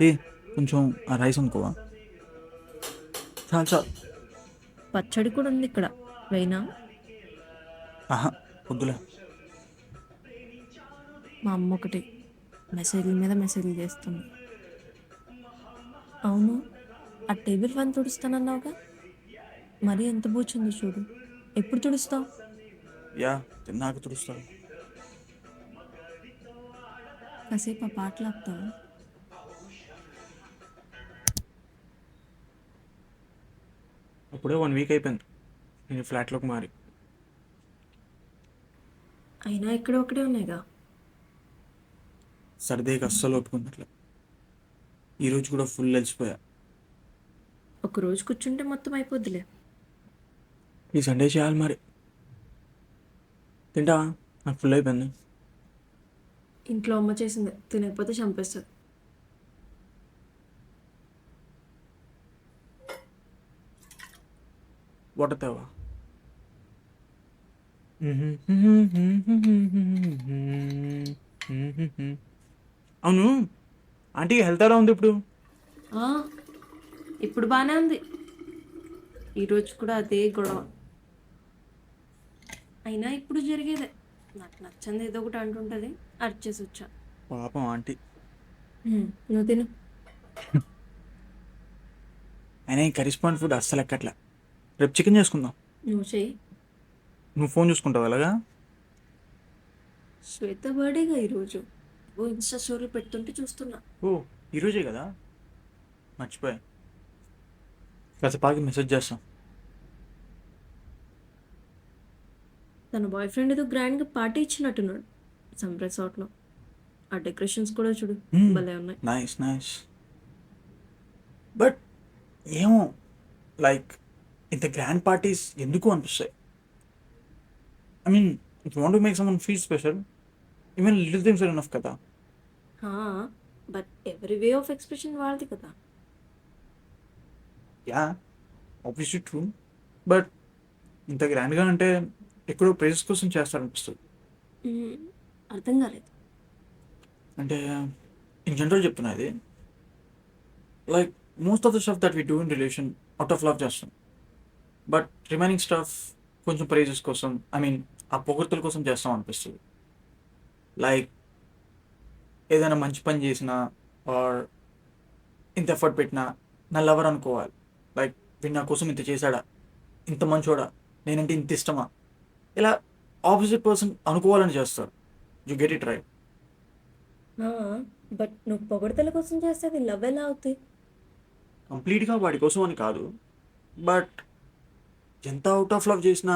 ఏ కొంచెం ఆ రైస్ అనుకోవా, చాలు చాలు. పచ్చడి కూడా ఉంది ఇక్కడ, వేయినా? ఆహా, వద్దులే. మా అమ్మ ఒకటి మెసేజ్ల మీద మెసేజ్లు చేస్తుంది. అవును, ఆ టేబుల్ ఫ్యాన్ తుడుస్తానన్నావుగా, మరీ ఎంత బూచుందో చూడు. ఎప్పుడు తుడుస్తావు? యా, తిన్నాక తుడుస్తాను. కాసేపు ఆ పాటలు ఆపుతావా? అప్పుడే 1 వీక్ అయిపోయింది నేను ఫ్లాట్లోకి మారి. అయినా ఇక్కడ ఒకటే ఉన్నాయిగా. సర్దేకి అస్సలు ఒప్పుకున్నట్లే. ఈరోజు కూడా ఫుల్ అలసిపోయా. ఒక రోజు కూర్చుంటే మొత్తం అయిపోద్దిలే. ఈ సండే చేయాలి మరి. తింటావా? నాకు ఫుల్ అయిపోయింది. ఇంట్లో అమ్మ చేసింది, తినకపోతే చంపేస్తుంది. వాటర్ తేవా? అవును, ఆంటీకి హెల్త్ ఎలా ఉంది ఇప్పుడు? ఆ, ఇప్పుడు బాగానే ఉంది. ఈరోజు కూడా అదే గొడవ. అయినా ఇప్పుడు జరిగేదే. నాకు నచ్చంది ఏదో ఒకటి అంటుంటుంది, అరిచేసి వచ్చా. పాపం ఆంటీ. నువ్వు తిను. అయినా ఈ కరిస్పాండ్ ఫుడ్ అస్సలు ఎక్కట్లే. రేపు చికెన్ చేసుకుందాం. నువ్వు చెయ్యి. నువ్వు ఫోన్ చూసుకుంటావు అలాగా? శ్వేత బర్త్డేగా ఈరోజు. ఓ ఇన్స్టా స్టోరీ పెడుతుంటే చూస్తున్నా. ఓ, ఈరోజే కదా, మర్చిపోయా. కాసేపాకి మెసేజ్ చేస్తాం. తన బాయ్ ఫ్రెండ్ ఏదో గ్రాండ్గా పార్టీ ఇచ్చినట్టున్నాడు సమ్ రిసార్ట్లో. ఆ డెకరేషన్స్ కూడా చూడు, భలే ఉన్నాయి. Nice nice. బట్ ఏమో, లైక్ ఇంత గ్రాండ్ పార్టీస్ ఎందుకు అనిపిస్తాయి. I mean, if you want to make someone feel special, even little things are enough కదా. బట్ ఎవరి వే ఆఫ్ ఎక్స్ప్రెషన్ వాళ్ళది కదా. Yeah, obviously true. బట్ ఇంత గ్రాండ్గా అంటే ఎక్కడో ప్రైజెస్ కోసం చేస్తారనిపిస్తుంది. మ్మ్, అర్థం కాలేదు. అంటే ఇన్ జనరల్ చెప్తున్నా ఇది. Like most of the stuff that we do in relation out of love చేస్తాం. బట్ రిమైనింగ్ స్టఫ్ కొంచెం ప్రైజెస్ కోసం, ఐ మీన్ ఆ పొగడ్తల కోసం చేస్తాం అనిపిస్తుంది. లైక్ ఏదైనా మంచి పని చేసినా, ఆర్ ఇంత ఎఫర్ట్ పెట్టినా నా లవర్ అనుకోవాలి. లైక్ వీడు నా కోసం ఇంత చేశాడా, ఇంత మంచోడా, నేనంటే ఇంత ఇష్టమా, ఇలా ఆపోజిట్ పర్సన్ అనుకోవాలని చేస్తారు. You get it right. But నువ్వు పొగడతల కోసం చేస్తే అది లవ్ ఎలా అవుతాయి? కంప్లీట్గా వాడి కోసం అని కాదు, బట్ ఎంత అవుట్ ఆఫ్ లవ్ చేసినా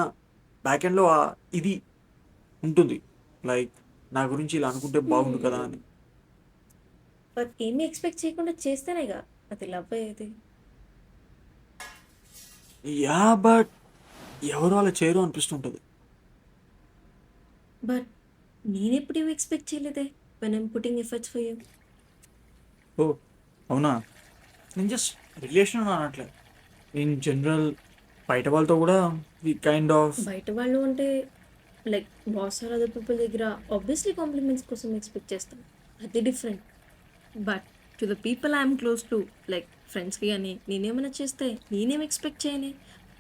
బ్యాక్ ఎండ్లో ఇది ఉంటుంది. లైక్ నా గురించి ఇలా అనుకుంటే బాగుండు కదా అని. బట్ ఏమీ ఎక్స్పెక్ట్ చేయకుండా చేస్తేనేగా అది లవ్ అయ్యేది. యా, బట్ ఎవరు అలా చేయరు అనిపిస్తుంటుంది. బట్ నేనెప్పుడు ఏమి ఎక్స్పెక్ట్ చేయలేదే when I'm putting efforts for you. Oh, అవునా? నేను జస్ట్ రిలేషన్ అనట్లే, ఇన్ జనరల్ బయట వాళ్ళతో కూడా ఈ కైండ్ ఆఫ్. బయట వాళ్ళు అంటే like boss or other people దగ్గర ఆబ్వియస్లీ కాంప్లిమెంట్స్ కోసం ఎక్స్పెక్ట్ చేస్తాం, అది different. But to the people I'm close to, like ఫ్రెండ్స్కి కానీ నేనేమైనా చేస్తే నేనేం ఎక్స్పెక్ట్ చేయని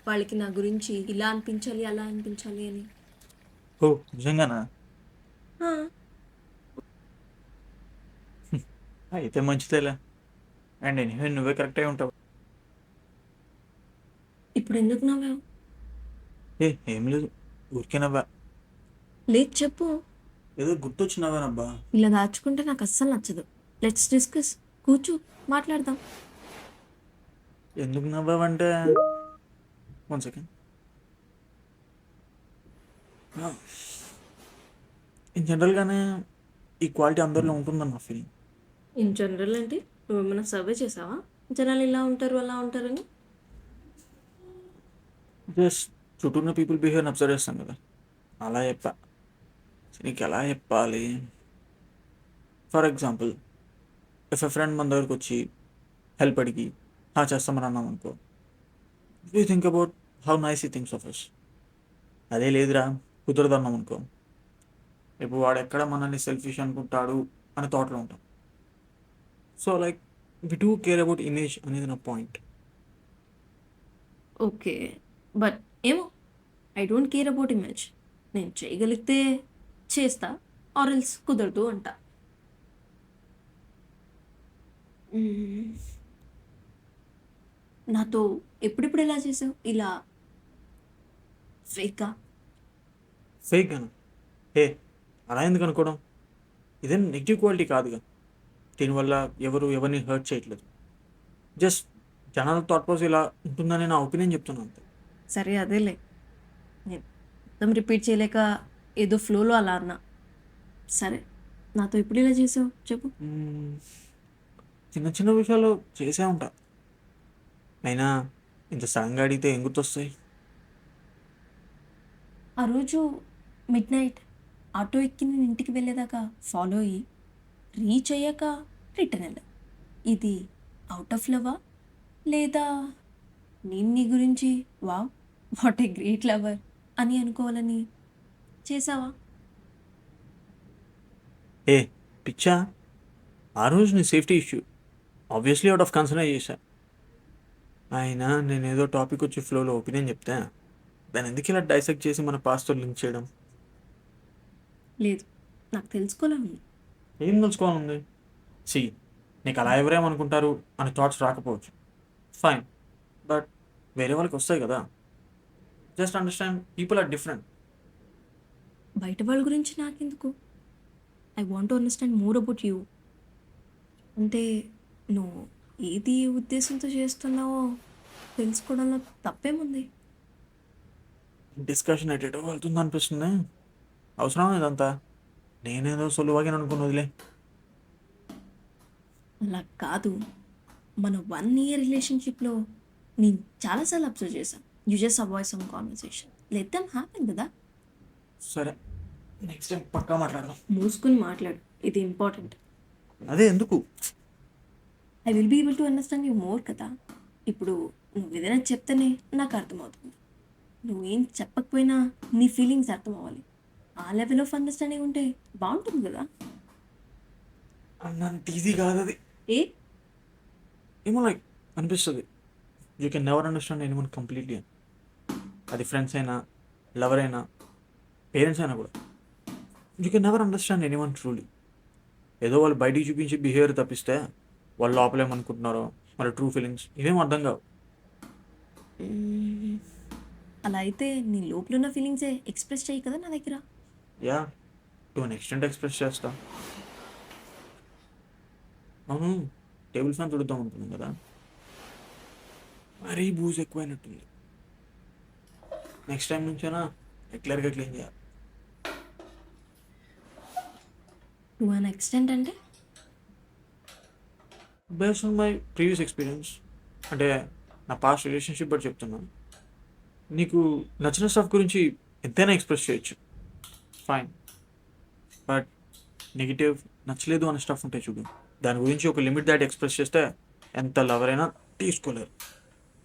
వాళ్ళకి నా గురించి ఇలా అనిపించాలి అలా అనిపించాలి అని. ఓ, నిజంగానా? ఆ, అయితే మంచిదేలే. అండ్ ఎనీవే నువ్వే కరెక్ట్ అయి ఉంటావు. ఇప్పుడు ఎందుకు నవ్వావు? ఏం లేదు, ఊరికేనవ్వా. లేదు చెప్పు. ఏదో గుర్తొచ్చినవ్వానబ్బా. ఇలా దాచుకుంటే నాకు అస్సలు నచ్చదు. Let's discuss. కూర్చో, మాట్లాడదాం. ఎందుకు నవ్వావంటే, 1 సెకండ్. ఇన్ జనరల్గానే ఈ క్వాలిటీ అందరిలో ఉంటుందని నా ఫీలింగ్. ఇన్ జనరల్ అంటే నువ్వేమైనా సర్వే చేసావా జనాలు ఇలా ఉంటారు అలా ఉంటారని? జస్ట్ చుట్టూ ఉన్న పీపుల్ బిహేవియర్ అబ్జర్వ్ చేస్తాం కదా, అలా చెప్పా. నీకు ఎలా చెప్పాలి? For example, if a friend మన దగ్గరకు వచ్చి హెల్ప్ అడిగి చేస్తామని అన్నాం అనుకో, you think about how nice ఈ థింగ్స్ ఆఫ్ అస్. అదే లేదురా, కుదరదు అన్నాం అనుకో, ఇప్పుడు వాడు ఎక్కడ మనల్ని సెల్ఫిష్ అనుకుంటాడు అనే థాట్లో ఉంటాం. So like we do care about image అనేది నా పాయింట్. ఓకే. బట్ ఏమో I don't care about image. నేను చేయగలిగితే చేస్తా ఆర్ ఎల్స్ కుదరదు అంట. మ్మ్. నాతో ఎప్పుడెప్పుడు ఎలా చేసావు ఇలా ఫేక్గా? ఫేక్ గాను. ఏ అలా ఎందుకు అనుకోవడం? ఇదేం నెగిటివ్ క్వాలిటీ కాదుగా. దీనివల్ల ఎవరు ఎవరిని హర్ట్ చేయట్లేదు. జస్ట్ జనాల థాట్ ప్రాసెస్ ఇలా ఉంటుందని నా ఒపీనియన్ చెప్తున్నాను అంతే. సరే అదేలే, నేను మొత్తం రిపీట్ చేయలేక ఏదో ఫ్లోలో అలా అన్నా. సరే, నాతో ఎప్పుడు ఇలా చేసావు చెప్పు. మ్మ్. చిన్న చిన్న విషయాలు చేసే ఉంటా. అయినా ఇంత సడన్గా అడిగితే ఏం గుర్తొస్తాయి? ఆ రోజు మిడ్ నైట్ ఆటో ఎక్కి నేను ఇంటికి వెళ్ళేదాకా ఫాలో అయ్యి రీచ్ అయ్యాక రిటర్న్ వెళ్ళా. ఇది అవుట్ ఆఫ్ లవా లేదా నేను నీ గురించి wow what a great lover అని అనుకోవాలని చేసావా? ఏ పిచ్చా, ఆ రోజు నీ safety issue obviously out of concern చేశా. అయినా నేను ఏదో టాపిక్ వచ్చి ఫ్లోలో ఒపీనియన్ చెప్తా, దాన్ని ఎందుకు ఇలా డైసెక్ట్ చేసి మన పాస్తో లింక్ చేయడం? లేదు, నాకు తెలుసుకోవాలని. ఏం తెలుసుకోవాలండి? సి, నీకు అలా ఎవరేమనుకుంటారు అని థాట్స్ రాకపోవచ్చు, ఫైన్. బట్ వేరే వాళ్ళకి వస్తాయి కదా. Just understand people are different. బయట వాళ్ళ గురించి నాకెందుకు? I want to understand more about you. అంటే నువ్వు ఏది ఏ ఉద్దేశంతో చేస్తున్నావో తెలుసుకోవడంలో తప్పేముంది? డిస్కషన్ ఎటేటో వెళ్తుంది అనిపిస్తుంది. అవసరం ఇదంతా. నేనేదో సులువుగా అనుకుని వదిలే. అలా కాదు, మన 1 year రిలేషన్షిప్లో నేను చాలాసార్లు అబ్జర్వ్ చేశాను. You just avoid some conversation, let them happen కదా. సరే, నెక్స్ట్ టైం పక్కా మాట్లాడదాం. మూసుకుని మాట్లాడు, ఇది ఇంపార్టెంట్. అదే ఎందుకు? I will be able to understand you more కదా. ఇప్పుడు నువ్వు ఏదైనా చెప్తేనే నాకు అర్థమవుతుంది. నువ్వేం చెప్పకపోయినా నీ ఫీలింగ్స్ అర్థం అవ్వాలి. ఆ లెవెల్ ఆఫ్ అండర్స్టాండింగ్ ఉంటే బాగుంటుంది కదా. అన్నంత ఈజీ కాదు అది. ఏ ఏమో లైక్ అనిపిస్తుంది, you can never understand anyone completely అని. అది ఫ్రెండ్స్ అయినా, లవర్ అయినా, పేరెంట్స్ అయినా కూడా. You can never understand anyone truly. ఏదో వాళ్ళు బయటికి చూపించి బిహేవియర్ తప్పిస్తే వాళ్ళు లోపలేమనుకుంటున్నారో వాళ్ళ ట్రూ ఫీలింగ్స్ ఇవేం అర్థం కావు. మ్మ్. అలా అయితే నీ లోపల ఉన్న ఫీలింగ్సే ఎక్స్ప్రెస్ చేయి కదా నా దగ్గర. Yeah, to an extent express చేస్తా. అవును, టేబుల్ ఫ్యాన్ తుడుద్దాం అనుకున్నాం కదా, మరీ బూజ్ ఎక్కువైనట్టుంది. నెక్స్ట్ టైం నుంచైనా రెగ్యులర్గా క్లీన్ చేయాలి. టు అన్ ఎక్స్టెంట్ అంటే based on my previous experience, అంటే నా పాస్ట్ రిలేషన్షిప్ బట్టి చెప్తున్నాను. నీకు నచ్చిన స్టఫ్ గురించి ఎంతైనా ఎక్స్ప్రెస్ చేయొచ్చు, ఫైన్. బట్ నెగిటివ్, నచ్చలేదు అనే స్టఫ్ ఉంటే చూడు, దాని గురించి ఒక లిమిట్ దాటి ఎక్స్ప్రెస్ చేస్తే ఎంత లవర్ అయినా తీసుకోలేరు.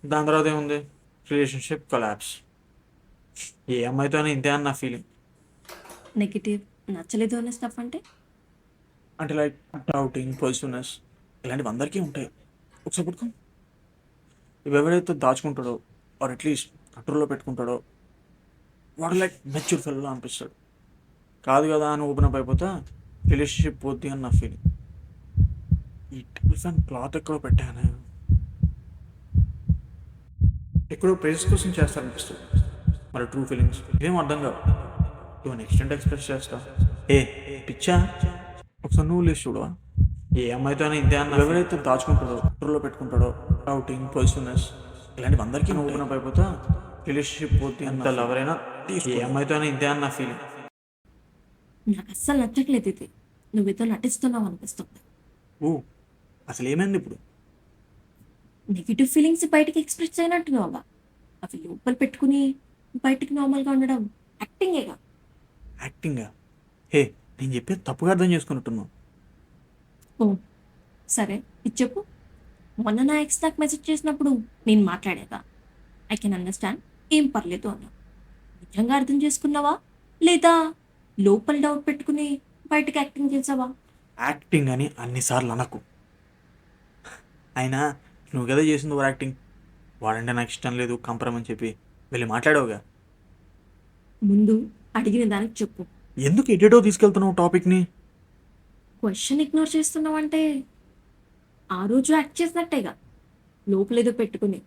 దాని తర్వాత ఏముంది? Relationship collapse. ఏ అమ్మాయితో అయినా ఇంతే అని నా ఫీలింగ్. నెగిటివ్, నచ్చలేదు అనే స్టఫ్ అంటే అంటే లైక్ డౌటింగ్, పొజిటివ్నెస్, ఇలాంటివి అందరికీ ఉంటాయి. ఒకసారి పట్టుకో, ఇవి ఎవరైతే దాచుకుంటాడో ఆర్ అట్లీస్ట్ కంట్రోల్లో పెట్టుకుంటాడో వాడు లైక్ మెచ్యూర్ ఫెల్లో అనిపిస్తాడు. కాదు కదా అని ఓపెన్ అప్ అయిపోతే రిలేషన్షిప్ పోద్ది అని నా ఫీలింగ్. ఈ టేబుల్ ఫ్యాన్ క్లాత్ ఎక్కడో పెట్టాను, ఎక్కడో ప్రైజెస్ కోసం చేస్తారనిపిస్తుంది. మరి ట్రూ ఫీలింగ్స్ ఇవేం అర్థం కావు. టు అన్ ఎక్స్టెంట్ ఎక్స్ప్రెస్ చేస్తా. ఏ పిచ్చా, ఒకసారి నువ్వు లేచి చూడవా? ఏ అమ్మాయితో అయినా ఇంతే అన్న ఎవరైతే దాచుకుంటాడో, కంట్రోల్లో పెట్టుకుంటాడో, డౌటింగ్, పొజిటివ్నెస్, ఇలాంటివి అందరికీ ఓపెన్ అప్ అయిపోతా రిలేషన్షిప్ పోద్ది అంత ఎవరైనా ఏ అమ్మాయితో అయినా ఇంతే అని నా ఫీలింగ్. నాకు అస్సలు నచ్చట్లేదు ఇది. నువ్వేదో నటిస్తున్నావు అనిపిస్తుంది. ఓ, అసలు ఏమైంది ఇప్పుడు? నెగిటివ్ ఫీలింగ్స్ బయటికి ఎక్స్ప్రెస్ చేయనట్టున్నావా? అవి లోపల పెట్టుకుని బయటికి నార్మల్గా ఉండడం యాక్టింగేగా. యాక్టింగా? హే, నేను చెప్పేది తప్పుగా అర్థం చేసుకున్నట్టున్నావు. ఓ సరే, ఇది చెప్పు. మొన్న నా ఎక్స్ నాకు మెసేజ్ చేసినప్పుడు నేను మాట్లాడేదా ఐ కెన్ అండర్స్టాండ్, ఏం పర్లేదు అన్నా. నిజంగా అర్థం చేసుకున్నావా లేదా లోపల డౌట్ పెట్టుకుని బయటకు యాక్టింగ్ చేసావా? యాక్టింగ్ అని అన్నిసార్లు అనకు. అయినా నువ్వు కదా చేసింది ఓవర్ యాక్టింగ్. వాడంటే నాకు ఇష్టం లేదు కంపరమని చెప్పి వెళ్ళి మాట్లాడావుగా. ముందు అడిగిన దానికి చెప్పు. ఎందుకు ఎటేటో తీసుకెళ్తున్నావు టాపిక్ని? క్వశ్చన్ ఇగ్నోర్ చేస్తున్నావంటే ఆ రోజు యాక్ట్ చేసినట్టేగా, లోపలేదో పెట్టుకుని.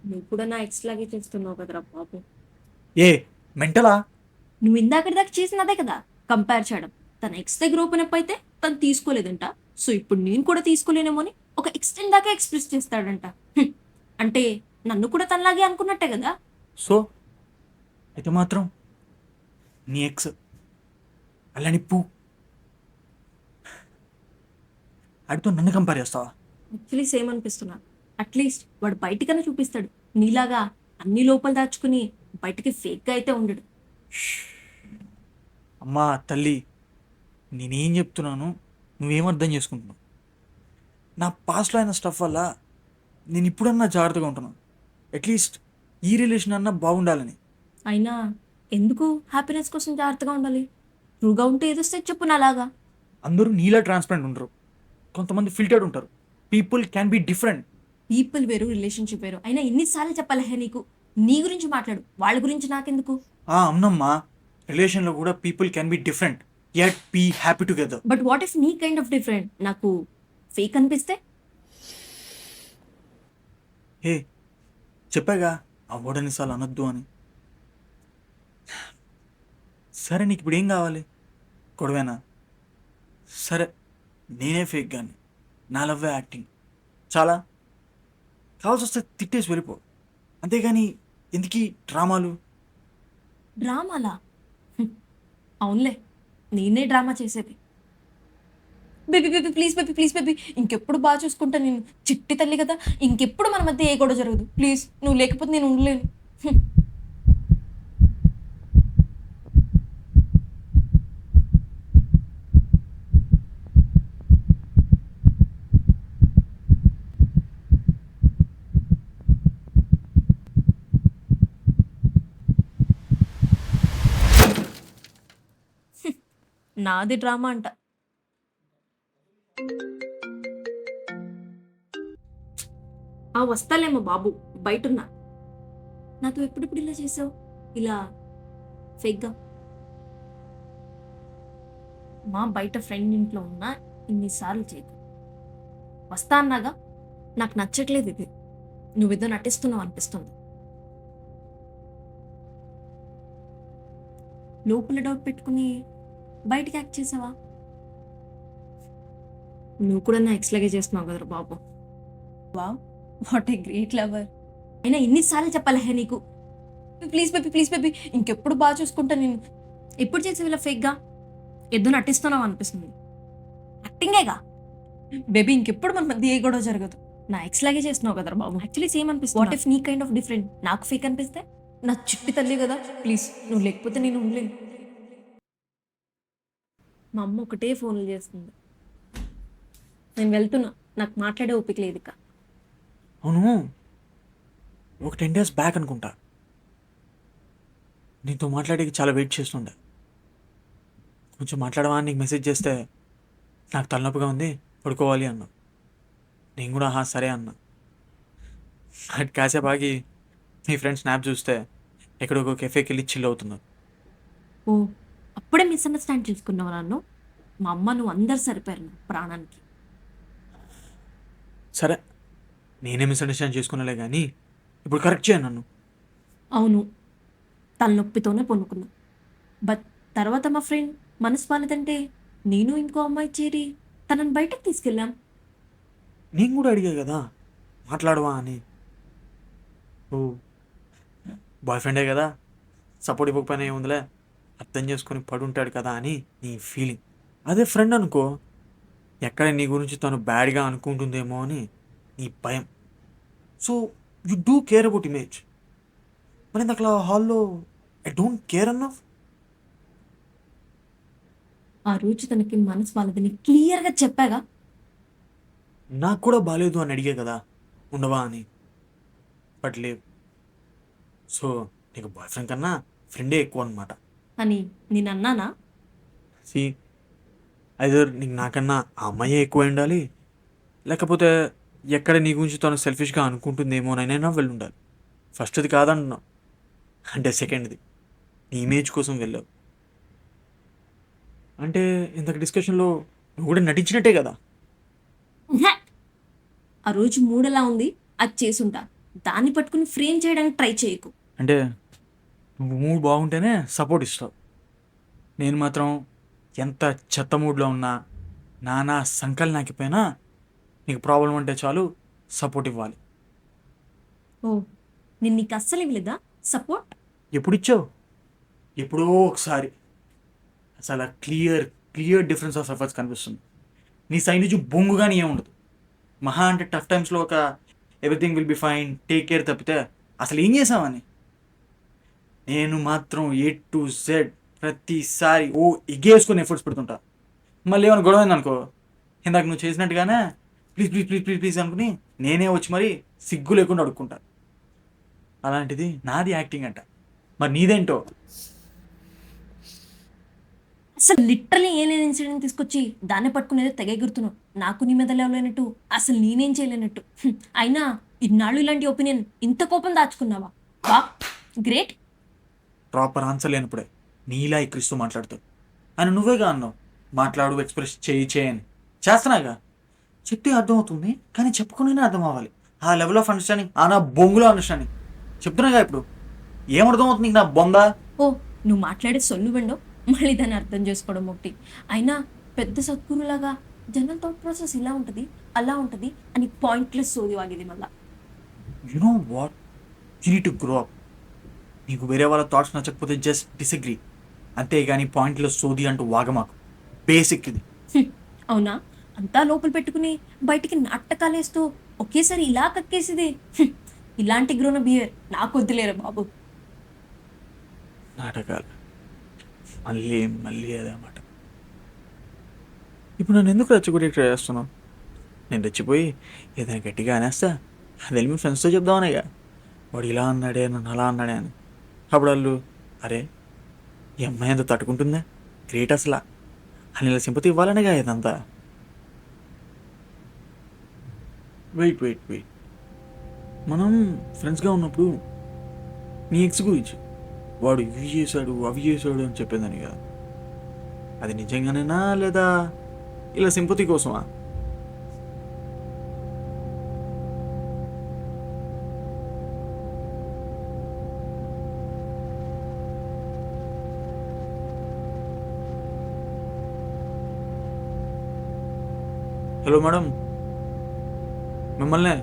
నువ్వు కూడా నా ఎక్స్ లాగే చేస్తున్నావు కదరా బాబు. ఏ మెంటలా? నువ్వు ఇందాకటి దాకా చేసినదే కదా కంపేర్ చేయడం. తన ఎక్స్ దగ్గర ఓపెన్ అప్ అయితే తను తీసుకోలేదంట, సో ఇప్పుడు నేను కూడా తీసుకోలేనేమో అని ఒక ఎక్స్టెండ్ దాకా ఎక్స్ప్రెస్ చేస్తాడంట. అంటే నన్ను కూడా తనలాగే అనుకున్నట్టే కదా. సో అయితే మాత్రం నీ ఎక్స్ అలా నిప్పు అడితో నన్ను కంపేర్ చేస్తావా? Actually same అనిపిస్తున్నా. అట్లీస్ట్ వాడు బయటికన్నా చూపిస్తాడు, నీలాగా అన్ని లోపల దాచుకుని బయటికి ఫేక్గా అయితే ఉండడు. అమ్మా తల్లి, నేనేం చెప్తున్నాను నువ్వేం అర్థం చేసుకుంటున్నావు? నా పాస్ట్లో అయిన స్టఫ్ వల్ల నేను ఇప్పుడన్నా జాగ్రత్తగా ఉంటున్నాను. అట్లీస్ట్ ఈ రిలేషన్ అన్నా బాగుండాలని. అయినా ఎందుకు హ్యాపీనెస్ కోసం జాగ్రత్తగా ఉండాలి? ట్రూగా ఉంటే ఏదొస్తే చెప్పు నాలాగా. అందరూ నీలా ట్రాన్స్పరెంట్ ఉండరు, కొంతమంది ఫిల్టర్డ్ ఉంటారు. People can be different. People వేరు, రిలేషన్షిప్ వేరు. అయినా ఎన్నిసార్లు చెప్పాలి హే నీకు? నీ గురించి మాట్లాడు, వాళ్ళ గురించి నాకెందుకు? అవునమ్మా, రిలేషన్లో కూడా people can be different yet be happy together. But what if నీ కైండ్ ఆఫ్ డిఫరెంట్ నాకు ఫేక్ అనిపిస్తే? హే చెప్పాగా ఆ ఓడనిసార్లు అనొద్దు అని. సరే నీకు ఇప్పుడు ఏం కావాలి? గొడవేనా? సరే నేనే ఫేక్ కానీ నా లవ్వే యాక్టింగ్. చాలా కావాల్సి వస్తే తిట్టేసి వెళ్ళిపో, అంతేగాని ఎందుకీ డ్రామాలు? డ్రామాలా? అవునులే, నేనే డ్రామా చేసేది. Baby baby please baby, please baby, ఇంకెప్పుడు బాగా చూసుకుంటా నేను. చిట్టి తల్లి కదా, ఇంకెప్పుడు మన మధ్య ఏ గొడవ జరగదు. ప్లీజ్, నువ్వు లేకపోతే నేను ఉండలేను. నాది డ్రామా అంట. వస్తాలేమో బాబు, బయటున్నా. నాతో ఎప్పుడెప్పుడు ఇలా చేసావు, ఇలా ఫేక్గా? మా బయట ఫ్రెండ్ ఇంట్లో ఉన్నా ఇన్నిసార్లు చేయకు. వస్తా అన్నాగా, నాకు నచ్చట్లేదు ఇది. నువ్వేదో నటిస్తున్నావు అనిపిస్తుంది. లోపల డౌట్ పెట్టుకుని బయటికి యాక్ట్ చేసావా? నువ్వు కూడా నా ఎక్స్ లాగే చేస్తున్నావు కదరా బాబు. Wow, what a great lover. అయినా ఎన్నిసార్లు చెప్పాలి హే నీకు? ప్లీజ్ బేబీ, ప్లీజ్ బేబీ, ఇంకెప్పుడు బాగా చూసుకుంటా నేను. ఎప్పుడు చేసేవి ఇలా ఫేక్గా? ఏదో నటిస్తున్నావు అనిపిస్తుంది. యాక్టింగేగా బేబీ, ఇంకెప్పుడు మన మధ్య ఏ గొడవ జరగదు. నా ఎక్స్ లాగే చేస్తున్నావు కదరా బాబు. యాక్చువల్లీ సేమ్ అనిపిస్తుంది. వాట్ ఇఫ్ నీ కైండ్ ఆఫ్ డిఫరెంట్ నాకు ఫేక్ అనిపిస్తే? నా చిట్టి తల్లి కదా, ప్లీజ్, నువ్వు లేకపోతే నేను ఉండలేను. మా అమ్మ ఒకటే ఫోన్లు చేస్తుంది. నేను వెళ్తున్నా, నాకు మాట్లాడే ఓపిక లేదు ఇక. అవును, ఒక 10 days బ్యాక్ అనుకుంటా నీతో మాట్లాడేకి చాలా వెయిట్ చేస్తుండే. కొంచెం మాట్లాడవా అని నీకు మెసేజ్ చేస్తే నాకు తలనొప్పిగా ఉంది, పడుకోవాలి అన్నా. నేను కూడా సరే అన్నా. అటు కాసేపు ఆగి నీ ఫ్రెండ్స్ స్నాప్ చూస్తే ఎక్కడొక కెఫేకి వెళ్ళి చిల్ అవుతున్నారు. ఓ, అప్పుడే మిస్అండర్స్టాండ్ చేసుకున్నావు నన్ను. మా అమ్మ నువ్వు అందరు సరిపోయారు నా ప్రాణానికి. సరే నేనే మిస్అండర్స్టాండ్ చేసుకున్నాలే కానీ ఇప్పుడు కరెక్ట్ చేయను నన్ను. అవును, తలనొప్పితోనే పొనుకున్నా. బట్ తర్వాత మా ఫ్రెండ్ మనసు బాలేదంటే నేను ఇంకో అమ్మాయి చేరి తనని బయటకు తీసుకెళ్ళాం. నేను కూడా అడిగా కదా మాట్లాడవా అని. ఓ బాయ్ ఫ్రెండే కదా, సపోర్ట్ ఇవ్వకపోయినా ఏముందిలే, అర్థం చేసుకొని పడుంటాడు కదా అని నీ ఫీలింగ్. అదే ఫ్రెండ్ అనుకో, ఎక్కడ నీ గురించి తను బ్యాడ్గా అనుకుంటుందేమో అని నీ భయం. So you do care about image. మరి ఇందాక హాల్లో ఐ డోంట్ కేర్ అన్నా. ఆ రోజు తనకి మనసు బాలేదని క్లియర్గా చెప్పాగా. నాకు కూడా బాగాలేదు అని అడిగే కదా ఉండవా అని, బట్ లేవు. సో నీకు బాయ్ ఫ్రెండ్ కన్నా ఫ్రెండే ఎక్కువ అనమాట. అని నేను అన్నానా? సి ఐదర్ నీకు నాకన్నా ఆ అమ్మాయే ఎక్కువ ఉండాలి, లేకపోతే ఎక్కడ నీ గురించి తను సెల్ఫిష్గా అనుకుంటుందేమోనైనా వెళ్ళి ఉండాలి. ఫస్ట్ది కాదంటున్నావు, అంటే సెకండ్ది నీ ఇమేజ్ కోసం వెళ్ళావు. అంటే ఇంతకు డిస్కషన్లో నువ్వు కూడా నటించినట్టే కదా. ఉహే. ఆ రోజు మూడలా ఉంది, అది చేసుంటా. దాన్ని పట్టుకుని ఫ్రేమ్ చేయడానికి ట్రై చేయకు. అంటే నువ్వు మూడ్ బాగుంటేనే సపోర్ట్ ఇస్తావు. నేను మాత్రం ఎంత చెత్త మూడ్లో ఉన్నా, నానా సంకల్ నాకిపోయినా నీకు ప్రాబ్లం అంటే చాలు సపోర్ట్ ఇవ్వాలి. ఓ, నేను నీకు అస్సలు ఇవ్వలేదా సపోర్ట్? ఎప్పుడు ఇచ్చావు? ఎప్పుడో ఒకసారి. అసలు clear clear difference of efforts కనిపిస్తుంది. నీ సైడ్ నుంచి బొంగుగాని ఏముండదు. మహా అంటే టఫ్ టైమ్స్లో ఒక everything will be fine, take care తప్పితే అసలు ఏం చేసావని. నేను మాత్రం A to Z ప్రతిసారి ఎగేసుకొని ఎఫర్ట్స్ పెడుతుంటా. మళ్ళీ ఏమైనా గొడవ అయిందనుకో, ఇందాక నువ్వు చేసినట్టుగానే please please please please please అనుకుని నేనే వచ్చి మరి సిగ్గు లేకుండా అడుక్కుంటా. అలాంటిది నాది యాక్టింగ్ అంట. మరి నీదేంటో. అసలు లిటరలీ ఏ లేని ఇన్సిడెంట్ తీసుకొచ్చి దాన్ని పట్టుకునేదో తెగ ఎగురుతున్నావు. నాకు నీ మీద లేవలేనట్టు, అసలు నేనేం చేయలేనట్టు. అయినా ఇన్నాళ్ళు ఇలాంటి ఒపీనియన్, ఇంత కోపం దాచుకున్నావా? వా, గ్రేట్. ప్రాపర్ ఆన్సర్ లేనప్పుడే నీలా ఎక్కిరిస్తూ మాట్లాడుతావు. అని నువ్వేగా అన్నావు, మాట్లాడు, ఎక్స్ప్రెస్ చేయని. చేస్తున్నాగా. చెప్తే అర్థమవుతుంది, కానీ చెప్పుకునే అర్థం అవ్వాలి. ఆ లెవెల్ ఆఫ్ అండర్స్టాండింగ్, ఆ నా బొంగులో అండర్స్టాండింగ్ చెప్తున్నాగా. ఇప్పుడు ఏమర్థం అవుతుంది నీకు నా బొందా? ఓ, నువ్వు మాట్లాడే సొల్లు వెండో మళ్ళీ దాన్ని అర్థం చేసుకోవడం ఒకటి. అయినా పెద్ద సద్గురులాగా జనరల్ థాట్ ప్రాసెస్ ఇలా ఉంటుంది, అలా ఉంటుంది అని పాయింట్లెస్ సోది వాగేది మళ్ళా. You know what, you need to grow up. నీకు వేరే వాళ్ళ థాట్స్ నచ్చకపోతే జస్ట్ డిసగ్రీ, అంతేగాని పాయింట్లో సోది అంటూ వాగమాకు. బేసిక్ ఇది. అవునా? అంతా లోపల పెట్టుకుని బయటికి నాటకాలేస్తూ ఒకేసారి ఇలా కక్కేసిది. ఇలాంటి గ్రోన బిహేవియర్ నాకు వద్దులేరా బాబు. నాటకాలు మళ్ళీ మళ్ళీ అదే మాట. ఇప్పుడు నన్ను ఎందుకు రెచ్చగొట్టి ట్రై చేస్తున్నావు? నేను రెచ్చిపోయి ఏదైనా గట్టిగా అనేస్తా, అది వెళ్ళి మీ ఫ్రెండ్స్తో చెప్దామనేగా, వాడు ఇలా అన్నాడే, నన్ను అలా అన్నాడే అని. అప్పుడు వాళ్ళు, అరే ఈ అమ్మాయి ఎంత తట్టుకుంటుందా, గ్రేట్ అసలా అని ఇలా సింపతి ఇవ్వాలనేగా ఇదంతా. వెయిట్ వెయిట్ వెయిట్, మనం ఫ్రెండ్స్గా ఉన్నప్పుడు నీ ఎక్స్ గురించి వాడు ఇవి చేశాడు అవి చేశాడు అని చెప్పేదని కదా, అది నిజంగానేనా లేదా ఇలా సింపతి కోసమా? హలో మేడం, మిమ్మల్నే.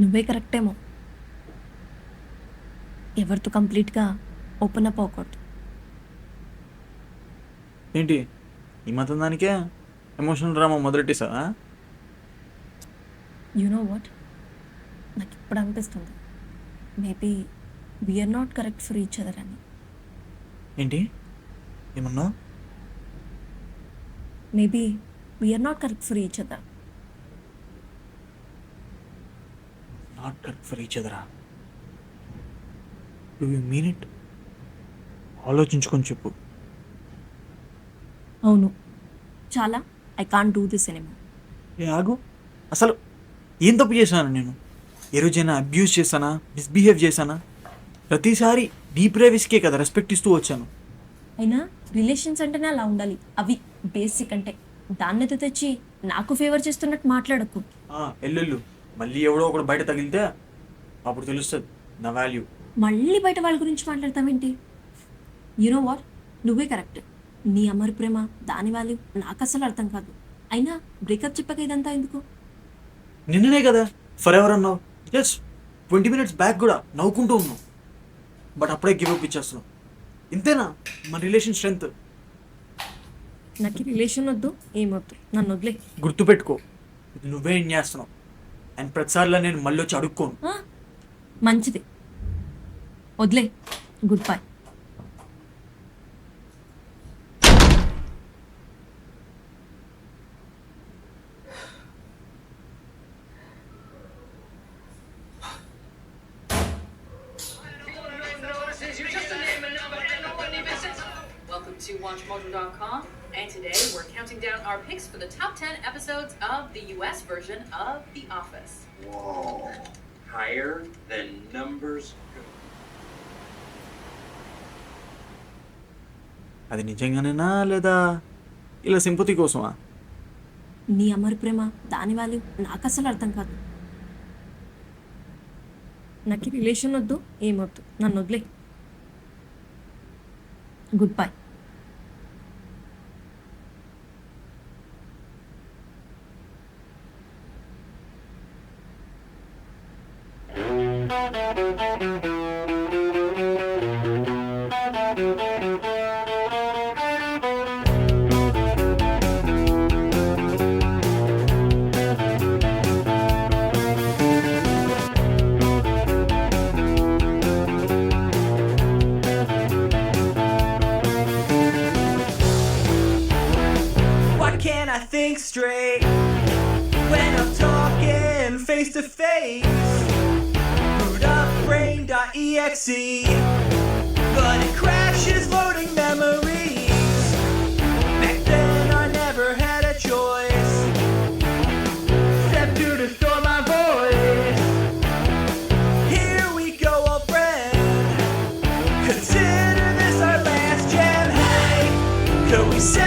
నువ్వే కరెక్టేమో. ఎవరితో కంప్లీట్గా ఓపెన్ అప్ అవ్వకూడదు. ఏంటి ఈ మాత్రం దానికే ఎమోషనల్ డ్రామా మొదలెట్టేసావా? యు నో వాట్, నాకు ఇప్పుడు అనిపిస్తుంది maybe we are not correct for each other అని. ఏంటి ఏమన్నా? Maybe we are not correct for each other. Not correct for each అదరా? Do you mean it? ఆలోచించుకొని చెప్పు. అవును, చాలా. I can't do this anymore. ఏ ఆగు, అసలు ఏం తప్పు చేశాను నేను? ఏ రోజైనా అబ్యూస్ చేశానా, మిస్బిహేవ్ చేశానా? ప్రతిసారి నీ ప్రైవసీకే కదా రెస్పెక్ట్ ఇస్తూ వచ్చాను. అయినా రిలేషన్స్ అంటేనే అలా ఉండాలి, అవి బేసిక్ అంటే. దాన్నైతే తెచ్చి నాకు ఫేవర్ చేస్తున్నట్టు మాట్లాడకు. ఎల్లుళ్ళు మళ్ళీ ఎవడో ఒకడు బయట తగిలితే అప్పుడు తెలుస్తుంది నా వాల్యూ. మళ్ళీ బయట వాళ్ళ గురించి మాట్లాడతావేంటి? యూనో వాట్, నువ్వే కరెక్ట్. నీ అమర ప్రేమ, దాని వాల్యూ నాకు అసలు అర్థం కాదు. అయినా బ్రేకప్ చెప్పక ఇదంతా ఎందుకు? నిన్ననే కదా ఫర్ ఎవర్ అన్నావు. జస్ట్ 20 minutes బ్యాక్ కూడా నవ్వుకుంటూ ఉన్నావు, బట్ అప్పుడే గివ్ అప్ ఇచ్చేస్తున్నావు. ఇంతేనా మన రిలేషన్ స్ట్రెంత్? నాకు రిలేషన్ వద్దు, ఏమొద్దు, నన్ను వదిలే. గుర్తుపెట్టుకో, ఇది నువ్వే ఏం చేస్తున్నావు. అండ్ ప్రతిసారిలో నేను మళ్ళీ వచ్చి అడుక్కోను. మంచిది, వదిలే. Good bye. You're just a name and number and no one even says welcome to WatchMojo.com, and today we're counting down our picks for the top 10 episodes of the US version of The Office. Whoa. Higher than numbers. అది నిజంగానేనా లేదా ఇలా sympathy కోసమా? నీ అమరి ప్రేమ దాని value నాకు అసలు అర్థం కాదు. నాకు రిలేషన్ వద్దు, ఏమొద్దు, నన్ను వదిలే. Good bye. Why can't I think straight when I'm talking face to face? Boot up brain.exe, but it crashes loading memories. Back then I never had a choice, except to restore my voice. Here we go, old friend. Consider this our last jam. Hey, could we say